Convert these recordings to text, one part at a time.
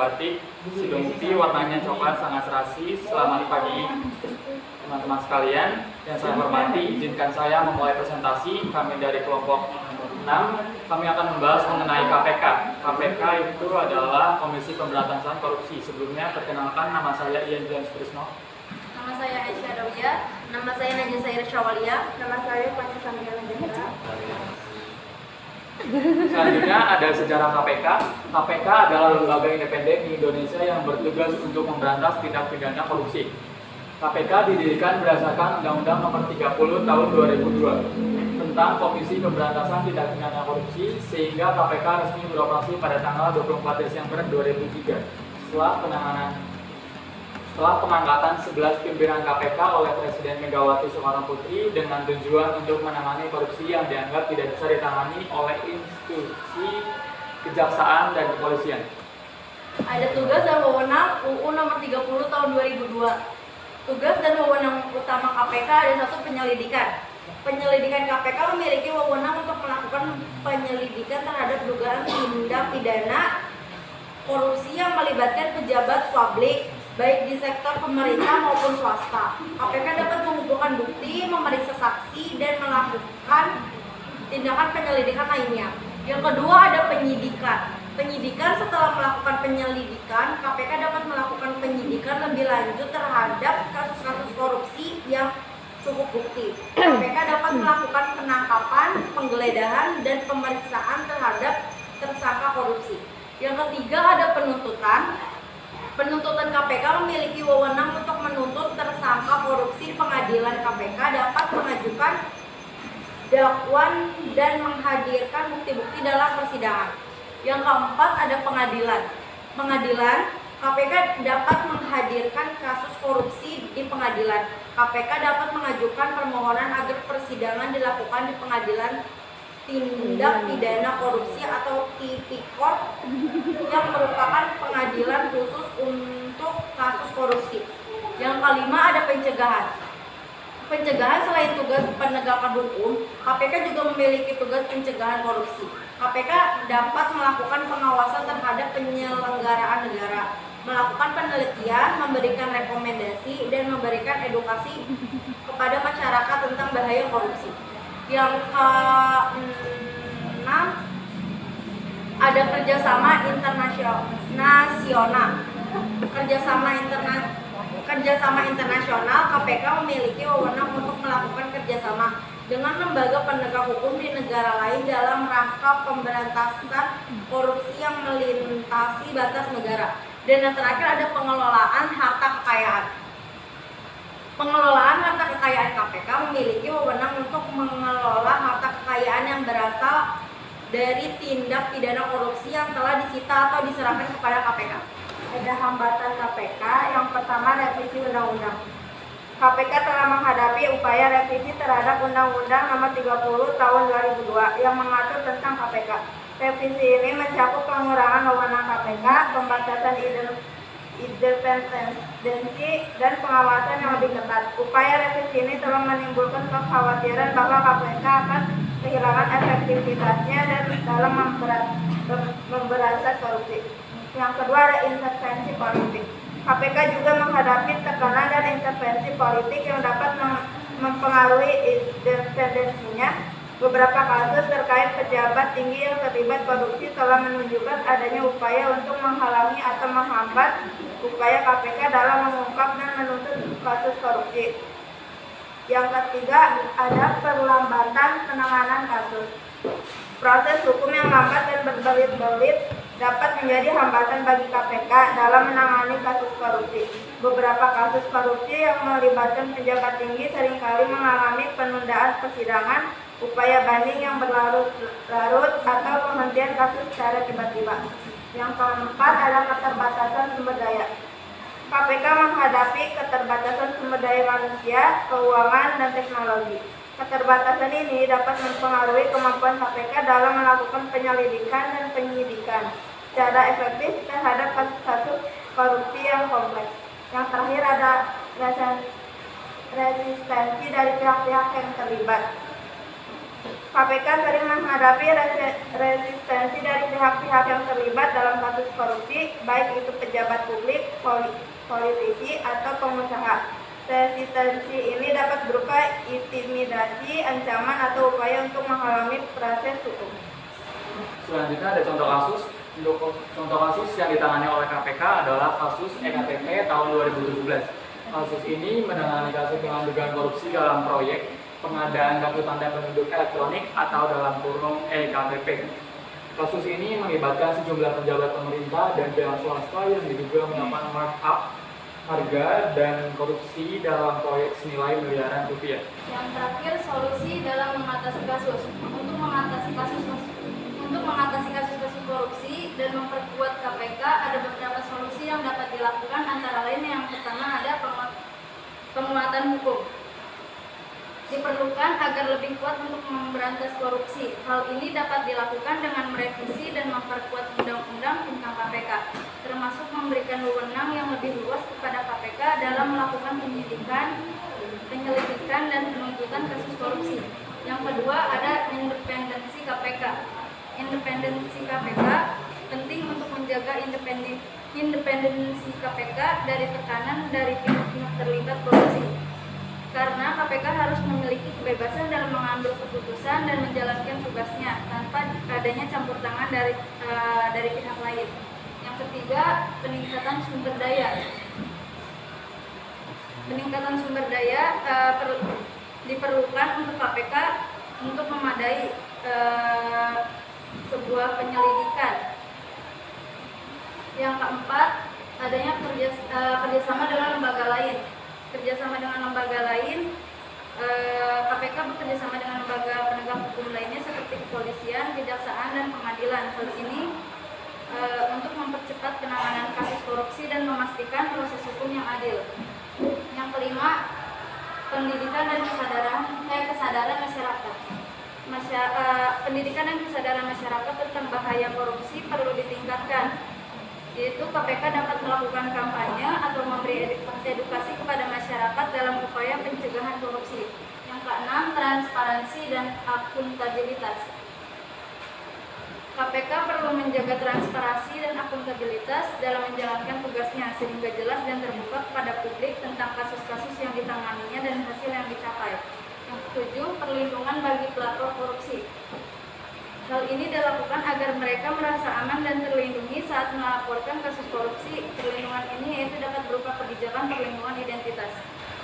batik Sidomukti warnanya coklat sangat serasi. Selamat pagi teman-teman sekalian. Yang saya hormati, izinkan saya memulai presentasi. Kami dari kelompok 6, kami akan membahas mengenai KPK. KPK itu adalah Komisi Pemberantasan Korupsi. Sebelumnya perkenalkan, nama saya Ian James Trisno. Nama saya Aisyah Dawiyah. Nama saya Najwa Saira Syawalia. Nama saya Fani Samira Jahra. Selanjutnya ada sejarah KPK. KPK adalah lembaga independen di Indonesia yang bertugas untuk memberantas tindak pidana korupsi. KPK didirikan berdasarkan Undang-Undang Nomor 30 Tahun 2002 tentang Komisi Pemberantasan Tindak Pidana Korupsi, sehingga KPK resmi beroperasi pada tanggal 24 Desember 2003 setelah pengangkatan 11 pimpinan KPK oleh Presiden Megawati Soekarno Putri dengan tujuan untuk menangani korupsi yang dianggap tidak bisa ditangani oleh institusi kejaksaan dan kepolisian. Ada tugas dan wewenang UU Nomor 30 Tahun 2002. Tugas dan wewenang utama KPK ada satu, penyelidikan. Penyelidikan KPK memiliki wewenang untuk melakukan penyelidikan terhadap dugaan tindak pidana korupsi yang melibatkan pejabat publik, baik di sektor pemerintah maupun swasta. KPK dapat mengumpulkan bukti, memeriksa saksi, dan melakukan tindakan penyelidikan lainnya. Yang kedua ada penyidikan. Penyidikan, setelah melakukan penyelidikan, KPK dapat melakukan penyidikan lebih lanjut terhadap kasus-kasus korupsi yang cukup bukti. KPK dapat melakukan penangkapan, penggeledahan, dan pemeriksaan terhadap tersangka korupsi. Yang ketiga ada penuntutan. Penuntutan KPK memiliki wewenang untuk menuntut tersangka korupsi. Pengadilan KPK dapat mengajukan dakwaan dan menghadirkan bukti-bukti dalam persidangan. Yang keempat ada pengadilan. Pengadilan, KPK dapat menghadirkan kasus korupsi di pengadilan. KPK dapat mengajukan permohonan agar persidangan dilakukan di pengadilan tindak pidana korupsi atau Tipikor yang merupakan pengadilan khusus untuk kasus korupsi. Yang kelima ada pencegahan. Pencegahan selain tugas penegakan hukum, KPK juga memiliki tugas pencegahan korupsi. KPK dapat melakukan pengawasan terhadap penyelenggaraan negara, melakukan penelitian, memberikan rekomendasi, dan memberikan edukasi kepada masyarakat tentang bahaya korupsi. Yang keenam ada kerjasama internasional. Kerjasama internasional, KPK memiliki wewenang untuk melakukan kerjasama dengan lembaga penegak hukum di negara lain dalam rangka pemberantasan korupsi yang melintasi batas negara. Dan yang terakhir ada pengelolaan harta kekayaan. Pengelolaan harta kekayaan KPK memiliki wewenang untuk mengelola harta kekayaan yang berasal dari tindak pidana korupsi yang telah disita atau diserahkan kepada KPK. Ada hambatan KPK. Yang pertama, revisi undang-undang. KPK telah menghadapi upaya revisi terhadap Undang-Undang Nomor 30 Tahun 2002 yang mengatur tentang KPK. Revisi ini mencakup pengurangan wewenang KPK, pembatasan independensi, dan pengawasan yang lebih ketat. Upaya revisi ini telah menimbulkan kekhawatiran bahwa KPK akan kehilangan efektivitasnya dan dalam memberantas korupsi. Yang kedua ada intervensi politik. KPK juga menghadapi tekanan dan intervensi politik yang dapat mempengaruhi independensinya. Beberapa kasus terkait pejabat tinggi yang terlibat korupsi telah menunjukkan adanya upaya untuk menghalangi atau menghambat upaya KPK dalam mengungkap dan menuntut kasus korupsi. Yang ketiga ada perlambatan penanganan kasus. Proses hukum yang lambat dan berbelit-belit dapat menjadi hambatan bagi KPK dalam menangani kasus korupsi. Beberapa kasus korupsi yang melibatkan pejabat tinggi seringkali mengalami penundaan persidangan, upaya banding yang berlarut-larut, atau penghentian kasus secara tiba-tiba. Yang keempat adalah keterbatasan sumber daya. KPK menghadapi keterbatasan sumber daya manusia, keuangan, dan teknologi. Keterbatasan ini dapat mempengaruhi kemampuan KPK dalam melakukan penyelidikan dan penyidikan secara efektif terhadap kasus-kasus korupsi yang kompleks. Yang terakhir ada resistensi dari pihak-pihak yang terlibat. KPK sering menghadapi resistensi dari pihak-pihak yang terlibat dalam kasus korupsi, baik itu pejabat publik, politisi, atau pengusaha. Resistensi ini dapat berupa intimidasi, ancaman, atau upaya untuk menghalangi proses hukum. Selanjutnya ada contoh kasus. Untuk contoh kasus yang ditangani oleh KPK adalah kasus EKTP tahun 2017. Kasus ini menangani kasus dengan dugaan korupsi dalam proyek pengadaan kartu tanda penduduk elektronik atau dalam kurung EKTP. Kasus ini melibatkan sejumlah pejabat pemerintah dan pihak swasta yang diduga melakukan markup harga dan korupsi dalam proyek senilai miliaran rupiah. Yang terakhir, solusi dalam mengatasi kasus. Untuk mengatasi kasus-kasus korupsi dan memperkuat KPK, ada beberapa solusi yang dapat dilakukan, antara lain yang pertama ada penguatan hukum. Diperlukan agar lebih kuat untuk memberantas korupsi. Hal ini dapat dilakukan dengan merevisi dan memperkuat undang-undang tentang KPK, termasuk memberikan wewenang yang lebih luas kepada KPK dalam melakukan penyelidikan dan penuntutan kasus korupsi. Yang kedua ada independensi KPK. Independensi KPK penting untuk menjaga independensi KPK dari tekanan dari pihak-pihak terlibat korupsi. Karena KPK harus memiliki kebebasan dalam mengambil keputusan dan menjalankan tugasnya tanpa adanya campur tangan dari pihak lain. Yang ketiga, peningkatan sumber daya. Peningkatan sumber daya diperlukan untuk KPK untuk memadai sebuah penyelidikan. Yang keempat, adanya kerjasama dengan lembaga lain. KPK bekerjasama dengan lembaga penegak hukum lainnya seperti kepolisian, kejaksaan, dan pengadilan. Hal ini untuk mempercepat penanganan kasus korupsi dan memastikan proses hukum yang adil. Yang kelima, pendidikan dan kesadaran masyarakat. Pendidikan dan kesadaran masyarakat tentang bahaya korupsi perlu ditingkatkan, yaitu KPK dapat melakukan kampanye atau memberi edukasi kepada masyarakat dalam upaya pencegahan korupsi. Yang keenam, transparansi dan akuntabilitas. KPK perlu menjaga transparansi dan akuntabilitas dalam menjalankan tugasnya sehingga jelas dan terbuka kepada publik tentang kasus-kasus yang ditanganinya dan hasil yang dicapai. Yang ketujuh, perlindungan bagi pelapor korupsi. Hal ini dilakukan agar mereka merasa aman dan terlindungi saat melaporkan kasus korupsi. Perlindungan ini yaitu dapat berupa kebijakan perlindungan identitas.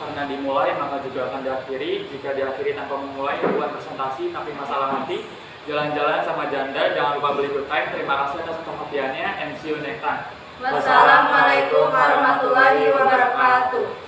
Karena dimulai maka juga akan diakhiri. Jika diakhiri tanpa memulai, bukan presentasi tapi masalah hati. Jalan-jalan sama janda, jangan lupa beli good time. Terima kasih atas perhatiannya and see you next time. Wassalamualaikum warahmatullahi wabarakatuh.